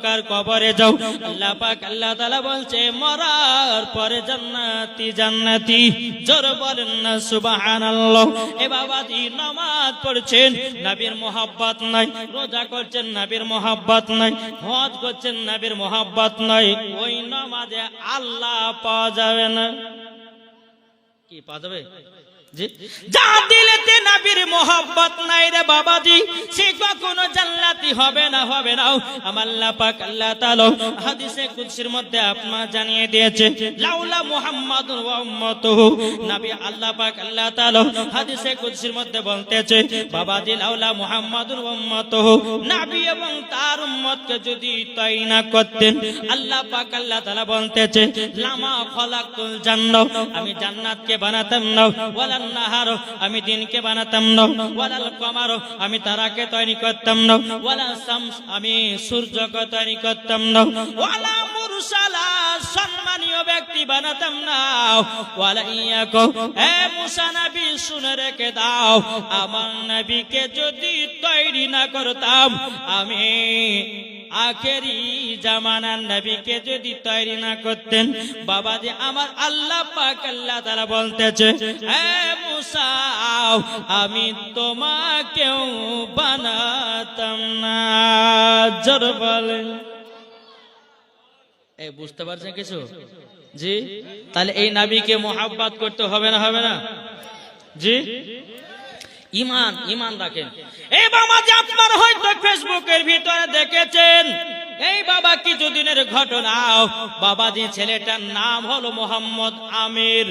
দরকার কবরে যাও। আল্লাহ পাক আল্লাহ তাআলা বলছে মরার পরে জান্নাতি জান্নাতি। জোর বলেন না সুবহানাল্লাহ। এ বাবাজি নামাজ পড়ছেন, নবীর মোহাব্বত নাই, রোজা করছেন, নবীর মোহাব্বত নাই, হজ করছেন, নবীর মোহাব্বত নাই, ওই নামাজে আল্লাহ পাওয়া যাবে না। কি পাওয়া যাবে? যা দিলেতে নবীর মোহাব্বত নাই রে বাবাজি, সে কখনো জান্নাতি হবে না, হবে না। আমার আল্লাহ পাক আল্লাহ তাআলা হাদিসে কুদসির মধ্যে আপনারা জানিয়ে দিয়েছে লাউলা মুহাম্মাদুর ওয়া উম্মাতুহু। নবী আল্লাহ পাক আল্লাহ তাআলা হাদিসে কুদসির মধ্যে বলতেছে বাবাজি লাউলা মুহাম্মাদুর ওয়া উম্মাতুহু, নবী এবং তার উম্মতকে যদি তৈরি না করতেন, আল্লাহ পাক আল্লাহ তাআলা বলতেছে লামা খলাকতুল জান্নাহ, আমি জান্নাতকে বানাতাম না, ওয়ালা নাহার, আমি দিনকে বানাতাম না, ওয়ালাল কমার, আমি তারাকে তৈরি করতাম না, ওয়ালা শামস, আমি সূর্যকে তৈরি করতাম না, ওয়ালা মুরসালা, সম্মানীয় ব্যক্তি বানাতাম না, ওয়ালা ইয়াকু, হে মুসা নবী শুনে রেখে দাও, আমার নবীকে যদি তৈরি না করতাম, আমি আখেরি জামানার নবীকে যদি তৈরি না করতেন, বাবাজি আমার আল্লাহ পাক আল্লাহ তাআলা বলতেছে হে মুসা আমি তোমাকেও বানাতাম না। জোর বলেন। এই বুঝতে পারছেন কিছু? জি, তাহলে এই নবীকে মোহাব্বত করতে হবে না, হবে না? জি, ইমান, ইমান রাখেন। এই বাবা যে আপনার হয়তো ফেসবুকের ভিতরে দেখেছেন, এই বাবা কিছুদিনের ঘটনা, বাবা যে ছেলেটার নাম হলো মোহাম্মদ আমির,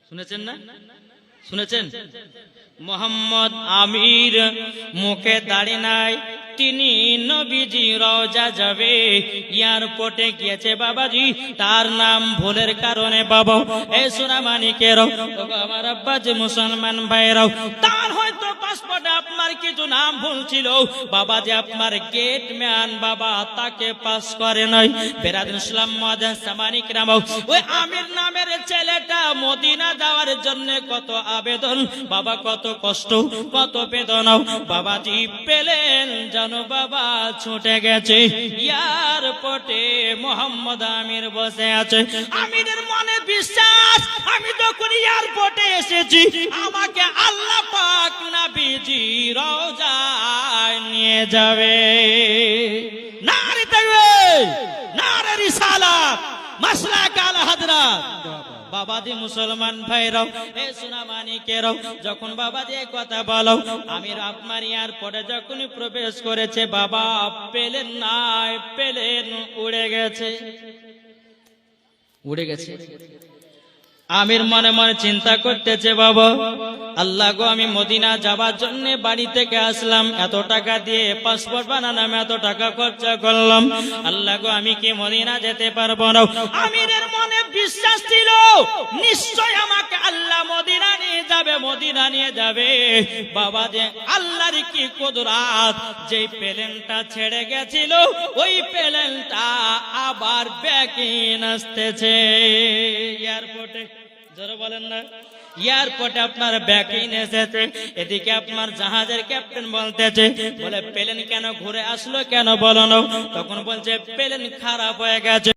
শুনেছেন না? শুনেছেন? মোহাম্মদ আমির, মুখে দাড়ি নাই, তিনি নবীজি রওজা যাবে, এয়ারপোর্টে গিয়েছে বাবাজি, তার নাম ভুলের কারণে বাবা এই সোনামানিকের আমার আব্বা যে মুসলমান ভাইরাও, তার হয়তো পাসপোর্টে আপনার কিছু নাম ভুল ছিল, বাবাজি আপনার গেটম্যান বাবা তাকে পাস করে নাই। বেরাদুল ইসলাম মুআজ্জিন সামানিক নাম, ওই আমির নামের ছেলেটা মদিনা যাওয়ার জন্য কত আবেদন বাবা, কত কষ্ট, কত বেদনা বাবাজি পেলেন জানো বাবা, ছুটে গেছে এয়ারপোর্টে, মোহাম্মদ আমির বসে আছে। আমিরের মনে বিশ্বাস আমি যখন এয়ারপোর্টে এসেছি আমাকে আল্লাহ পাক নবীজি রওজায় নিয়ে যাবে। নারে তাকবীর, নারে রিসালাত, মাসলাক আলা হযরত। বাবাজি মুসলমান ভাইরাও, এ সোনামানিকেরাও, যখন বাবাজি কথা বলো, আমির আপনার এয়ারপোর্টে যখনই প্রবেশ করেছে বাবা পেলেন নাই, পেলেন উড়ে গেছে, উড়ে গেছে। আমির মনে মনে চিন্তা করতেছে বাবা আল্লাহ গো, আমি মদিনা যাবার জন্য বাড়ি থেকে আসলাম, এত টাকা দিয়ে পাসপোর্ট বানালাম, এত টাকা খরচা করলাম, আল্লাহ গো আমি কি মদিনা যেতে পারবো না? আমিরের মনে বিশ্বাস ছিল নিশ্চয় আমাকে আল্লাহ মদিনা নিয়ে যাবে, মদিনা নিয়ে যাবে। বাবা যে আল্লাহর কি কুদরত, যেই প্লেনটা ছেড়ে গেছিল ওই প্লেনটা আবার ব্যাকিং আসতেছে এয়ারপোর্টে। জোরে বলেন না। এয়ারপোর্টে আপনার ব্যাকিং এসেছে, এদিকে আপনার জাহাজের ক্যাপ্টেন বলতেছে বলে প্লেন কেন ঘুরে আসলো, কেন বলো না? তখন বলছে প্লেন খারাপ হয়ে গেছে।